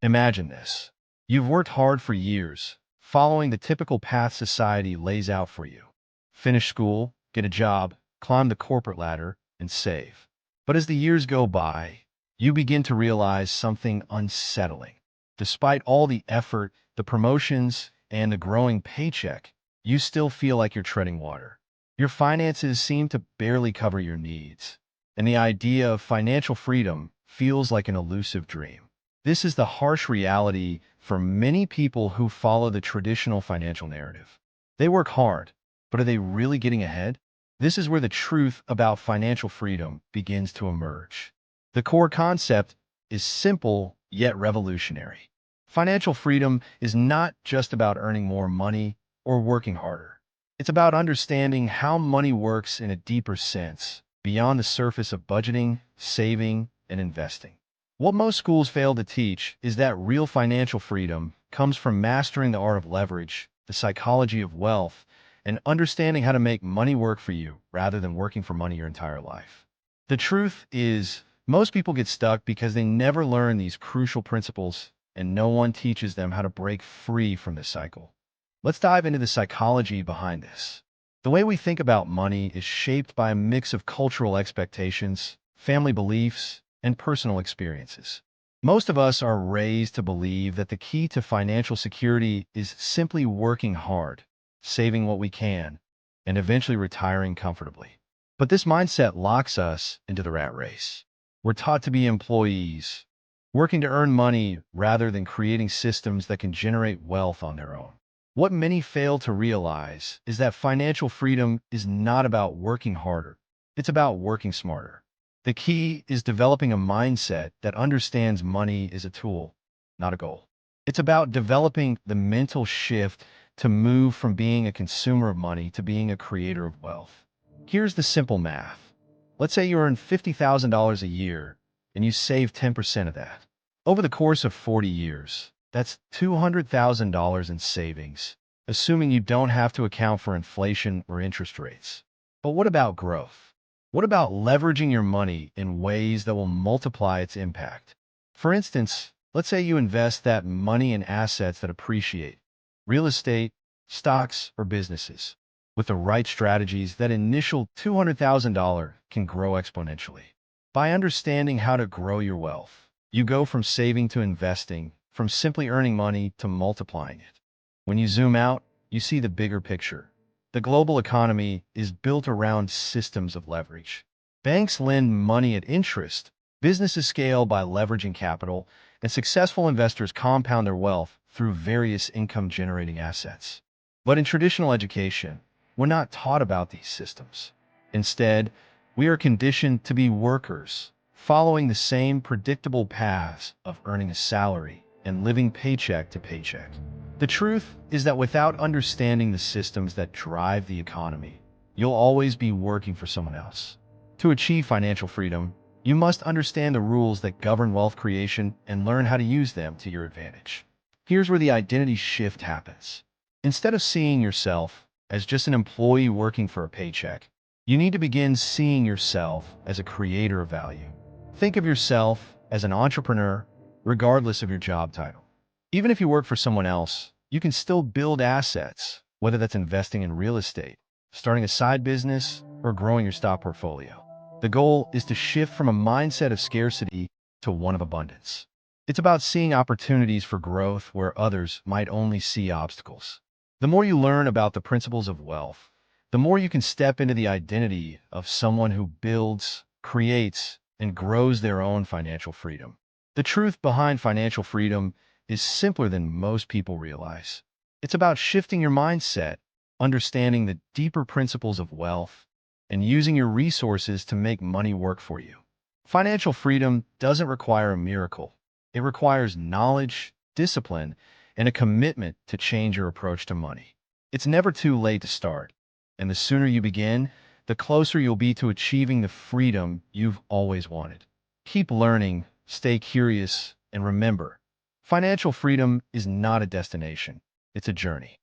Imagine this. You've worked hard for years, following the typical path society lays out for you. Finish school, get a job, climb the corporate ladder, and save. But as the years go by, you begin to realize something unsettling. Despite all the effort, the promotions, and the growing paycheck, you still feel like you're treading water. Your finances seem to barely cover your needs, and the idea of financial freedom feels like an elusive dream. This is the harsh reality for many people who follow the traditional financial narrative. They work hard, but are they really getting ahead? This is where the truth about financial freedom begins to emerge. The core concept is simple yet revolutionary. Financial freedom is not just about earning more money or working harder. It's about understanding how money works in a deeper sense, beyond the surface of budgeting, saving, and investing. What most schools fail to teach is that real financial freedom comes from mastering the art of leverage, the psychology of wealth, and understanding how to make money work for you rather than working for money your entire life. The truth is, most people get stuck because they never learn these crucial principles and no one teaches them how to break free from this cycle. Let's dive into the psychology behind this. The way we think about money is shaped by a mix of cultural expectations, family beliefs, and personal experiences. Most of us are raised to believe that the key to financial security is simply working hard, saving what we can, and eventually retiring comfortably. But this mindset locks us into the rat race. We're taught to be employees, working to earn money rather than creating systems that can generate wealth on their own. What many fail to realize is that financial freedom is not about working harder. It's about working smarter. The key is developing a mindset that understands money is a tool, not a goal. It's about developing the mental shift to move from being a consumer of money to being a creator of wealth. Here's the simple math. Let's say you earn $50,000 a year and you save 10% of that. Over the course of 40 years, that's $200,000 in savings, assuming you don't have to account for inflation or interest rates. But what about growth? What about leveraging your money in ways that will multiply its impact? For instance, let's say you invest that money in assets that appreciate, real estate, stocks, or businesses. With the right strategies, that initial $200,000 can grow exponentially. By understanding how to grow your wealth, you go from saving to investing, from simply earning money to multiplying it. When you zoom out, you see the bigger picture. The global economy is built around systems of leverage. Banks lend money at interest, businesses scale by leveraging capital, and successful investors compound their wealth through various income-generating assets. But in traditional education, we're not taught about these systems. Instead, we are conditioned to be workers, following the same predictable paths of earning a salary and living paycheck to paycheck. The truth is that without understanding the systems that drive the economy, you'll always be working for someone else. To achieve financial freedom, you must understand the rules that govern wealth creation and learn how to use them to your advantage. Here's where the identity shift happens. Instead of seeing yourself as just an employee working for a paycheck, you need to begin seeing yourself as a creator of value. Think of yourself as an entrepreneur, regardless of your job title. Even if you work for someone else, you can still build assets, whether that's investing in real estate, starting a side business, or growing your stock portfolio. The goal is to shift from a mindset of scarcity to one of abundance. It's about seeing opportunities for growth where others might only see obstacles. The more you learn about the principles of wealth, the more you can step into the identity of someone who builds, creates, and grows their own financial freedom. The truth behind financial freedom is simpler than most people realize. It's about shifting your mindset, understanding the deeper principles of wealth, and using your resources to make money work for you. Financial freedom doesn't require a miracle. It requires knowledge, discipline, and a commitment to change your approach to money. It's never too late to start, and the sooner you begin, the closer you'll be to achieving the freedom you've always wanted. Keep learning, stay curious, and remember, financial freedom is not a destination, it's a journey.